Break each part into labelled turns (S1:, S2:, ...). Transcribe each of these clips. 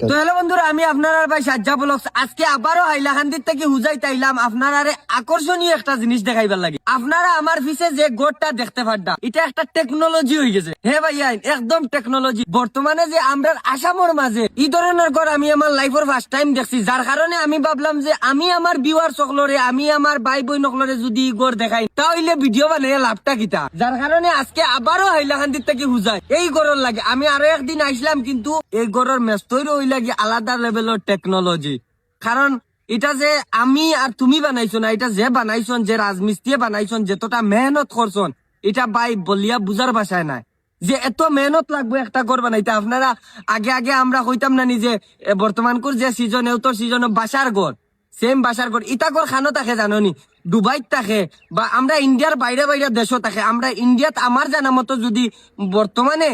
S1: তো হ্যালো বন্ধুরা, আমি আপনার ভাই সাজ্জা ব্লগস আজকে আবারও হাইলাকান্দির থেকে হুজাইতে আইলাম আপনারা আকর্ষণীয় একটা জিনিস দেখাইবার লাগে। আপনারা আমার পিছে যে গোটটা দেখতে পারডা, এটা একটা টেকনোলজি হয়ে গেছে। হে ভাইয়া, একদম টেকনোলজি। বর্তমানে যে আমরা আসামের মাঝে এই ধরনের ঘর আমি আমার লাইফের ফার্স্ট টাইম দেখছি, যার কারণে আমি ভাবলাম যে আমি আমার ভিউয়ার সকলরে, আমি আমার ভাই বোন সকলরে যদি এই ঘর দেখাই তাহলে ভিডিও বানিয়ে লাভটা কিতা। যার কারণে আজকে আবারও হাইলাকান্দির থেকে হুজাই এই ঘরের লাগে। আমি আরো একদিন আইসলাম, কিন্তু এই ঘরের মেস্তৈর ওই লাগে আলাদা লেভেলের টেকনোলজি। কারণ এটা যে আমি আর তুমি বানাইছো না, এটা যে বানাইছন, যে রাজমিস্ত্রি বানাইছন, যতটা মেহনত করছন, এটা ভাই বলিয়া বুঝার ভাষায় নাই যে এত মেহনত লাগবে একটা ঘর বানাইতে। আপনারা আগে আগে আমরা কইতাম না নিজে বর্তমানকুর যে সিজন এউতর সিজন বাসার ঘর, সেম বাসার ঘর ইটা ঘর খানো থাকে জানোনি, দুবাইত থাকে বা আমরা ইন্ডিয়ার বাইরে বাইরে দেশও থাকে। আমরা ইন্ডিয়াত আমার জানা মতো যদি বর্তমানে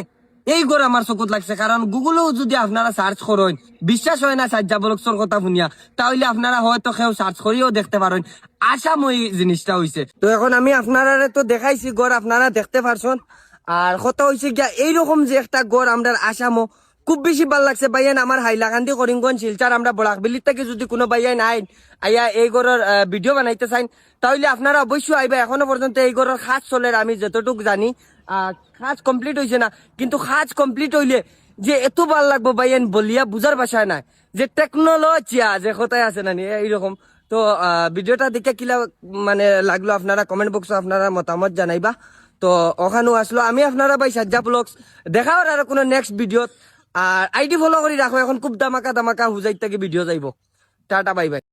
S1: এই ঘর আমার চকুত লাগছে, কারণ গুগলেও যদি আপনারা সার্চ করেন, বিশ্বাস হয় না সাজ্জা ব্লগসর কথা শুনিয়া, তাহলে আপনারা হয়তো কেউ সার্চ করিও দেখতে পারেন আসাম ওই জিনিসটা হইছে। তো এখন আমি আপনারা তো দেখাইছি ঘর, আপনারা দেখতে পারছেন। আর কথা হয়েছে গিয়া এইরকম যে একটা গড় আমরা আসামও খুব বেশি ভাল লাগছে ভাইয়ান। আমার হাইলাকান্দি করিমগঞ্জ শিলচার আমরা বরাকবিলির থেকে যদি কোনো ভাইয়ান আইয়া এই গড়ের ভিডিও বানাইতে চান, তাহলে আপনারা অবশ্যই আইবা। এখনো পর্যন্ত এই গড়ের কাজ চলে, আমি যতটুকু জানি কাজ কমপ্লিট হয়েছে না, কিন্তু কাজ কমপ্লিট হইলে যে এত ভাল লাগবো ভাইয়ান বলিয়া বুঝার ভাষায় নাই। যে টেকনোলজি যে কোথায় আছে না এইরকম। তো ভিডিওটা দেখে কিলা মানে লাগলো আপনারা কমেন্ট বক্সে আপনারা মতামত জানাইবা। তো ওখানেও আসলো আমি আপনারা ভাই সাজ্জা ব্লগস। দেখা আর কোনো নেক্সট ভিডিওত। আর আইডি ফলো করে রাখো, এখন খুব দামাকা দামাকা হুজাইত থেকে ভিডিও যাইব। Tata, bye bye.